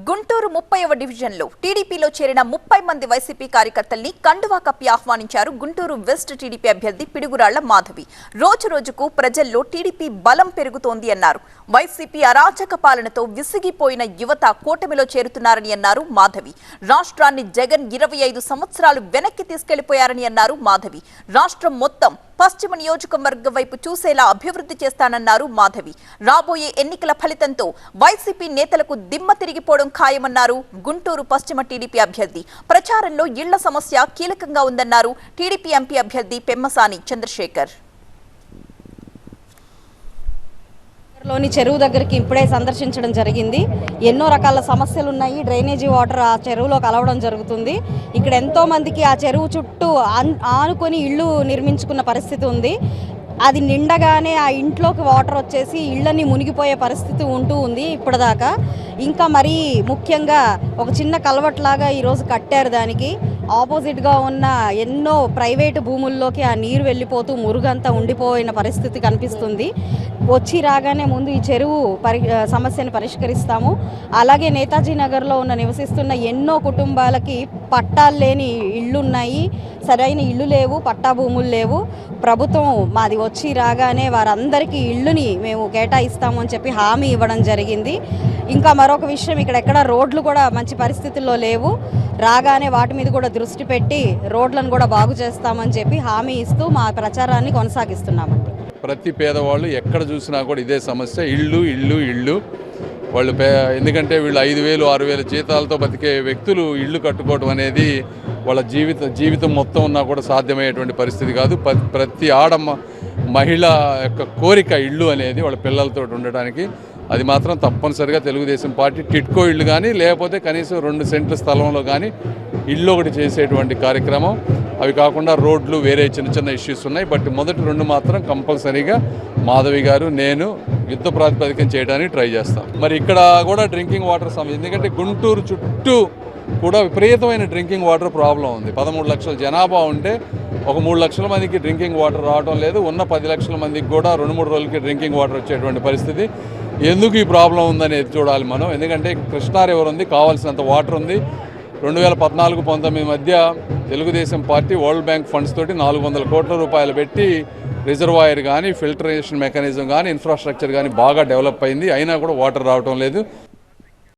గుంటూరు 30వ డివిజన్లో టీడీపీలో చేరిన 30 మంది వైసీపీ కార్యకర్తల్ని కండువా కప్పి ఆహ్వానించారు గుంటూరు వెస్ట్ టీడీపీ అభ్యర్థి పిడుగురాళ్ల మాధవి. రోజు రోజుకు ప్రజల్లో టీడీపీ బలం పెరుగుతోంది అన్నారు. వైసీపీ అరాచక పాలనతో విసిగిపోయిన యువత కూటమిలో చేరుతున్నారని అన్నారు మాధవి. రాష్ట్రాన్ని జగన్ 25 సంవత్సరాలు వెనక్కి తీసుకెళ్లిపోయారని అన్నారు మాధవి. రాష్ట్రం మొత్తం పశ్చిమ నియోజకవర్గం వైపు చూసేలా అభివృద్ధి చేస్తానన్నారు మాధవి. రాబోయే ఎన్నికల ఫలితంతో వైసీపీ నేతలకు దిమ్మ తిరిగిపోవడం ఖాయమన్నారు గుంటూరు పశ్చిమ టీడీపీ అభ్యర్థి. ప్రచారంలో ఇళ్ల సమస్య కీలకంగా ఉందన్నారు టీడీపీ ఎంపీ అభ్యర్థి పెమ్మసాని చంద్రశేఖర్. లోని చెరువు దగ్గరికి ఇప్పుడే సందర్శించడం జరిగింది. ఎన్నో రకాల సమస్యలు ఉన్నాయి. డ్రైనేజీ వాటర్ ఆ చెరువులో కలవడం జరుగుతుంది. ఇక్కడ ఎంతో మందికి ఆ చెరువు చుట్టూ ఆనుకొని ఇళ్ళు నిర్మించుకున్న పరిస్థితి ఉంది. అది నిండగానే ఆ ఇంట్లోకి వాటర్ వచ్చేసి ఇళ్ళని మునిగిపోయే పరిస్థితి ఉంటూ ఉంది ఇప్పటిదాకా. ఇంకా మరీ ముఖ్యంగా ఒక చిన్న కలవట్లాగా ఈరోజు కట్టారు. దానికి ఆపోజిట్గా ఉన్న ఎన్నో ప్రైవేటు భూముల్లోకి ఆ నీరు వెళ్ళిపోతూ మురుగంతా ఉండిపోయిన పరిస్థితి కనిపిస్తుంది. వచ్చి రాగానే ముందు ఈ చెరువు సమస్యను పరిష్కరిస్తాము. అలాగే నేతాజీ నగర్లో నివసిస్తున్న ఎన్నో కుటుంబాలకి పట్టాలు లేని ఇళ్ళున్నాయి, సరైన ఇళ్ళు లేవు, పట్టా భూములు లేవు. ప్రభుత్వం మాది వచ్చి రాగానే వారందరికీ ఇళ్ళుని మేము కేటాయిస్తాము అని చెప్పి హామీ ఇవ్వడం జరిగింది. ఇంకా మరొక విషయం, ఇక్కడ రోడ్లు కూడా మంచి పరిస్థితుల్లో లేవు. రాగానే వాటి మీద కూడా దృష్టి పెట్టి రోడ్లను కూడా బాగు చేస్తామని చెప్పి హామీ ఇస్తూ మా ప్రచారాన్ని కొనసాగిస్తున్నామండి. ప్రతి పేదవాళ్ళు ఎక్కడ చూసినా కూడా ఇదే సమస్య, ఇళ్ళు ఇళ్ళు ఇళ్ళు. వాళ్ళు ఎందుకంటే వీళ్ళు 5,000 6,000 జీతాలతో బతికే వ్యక్తులు ఇళ్ళు కట్టుకోవడం అనేది వాళ్ళ జీవితం మొత్తం ఉన్నా కూడా సాధ్యమయ్యేటువంటి పరిస్థితి కాదు. ప్రతి మహిళ యొక్క కోరిక ఇళ్ళు అనేది వాళ్ళ పిల్లలతో ఉండడానికి. అది మాత్రం తప్పనిసరిగా తెలుగుదేశం పార్టీ టిట్కో ఇళ్ళు కానీ లేకపోతే కనీసం 2 సెంట్ల స్థలంలో కానీ ఇళ్ళు ఒకటి చేసేటువంటి కార్యక్రమం. అవి కాకుండా రోడ్లు వేరే చిన్న చిన్న ఇష్యూస్ ఉన్నాయి. బట్ మొదటి 2 మాత్రం కంపల్సరీగా మాధవి గారు నేను యుద్ధ ప్రాతిపదికన చేయడానికి ట్రై చేస్తాం. మరి ఇక్కడ కూడా డ్రింకింగ్ వాటర్ సమస్య, ఎందుకంటే గుంటూరు చుట్టూ కూడా విపరీతమైన డ్రింకింగ్ వాటర్ ప్రాబ్లం ఉంది. 13 లక్షల జనాభా ఉంటే ఒక 3 లక్షల మందికి డ్రింకింగ్ వాటర్ రావడం లేదు. ఉన్న 10 లక్షల మందికి కూడా 2-3 రోజులకి డ్రింకింగ్ వాటర్ వచ్చేటువంటి పరిస్థితి. ఎందుకు ఈ ప్రాబ్లం ఉందనేది చూడాలి మనం. ఎందుకంటే కృష్ణా రివర్ ఉంది, కావాల్సినంత వాటర్ ఉంది. 2014-19 మధ్య Telugu Desam party world bank funds తోటి 400 కోట్ల రూపాయలు పెట్టి రిజర్వాయర్ కానీ ఫిల్టరేషన్ మెకానిజం కానీ ఇన్ఫ్రాస్ట్రక్చర్ కానీ బాగా డెవలప్ అయింది. అయినా కూడా వాటర్ రావటం లేదు.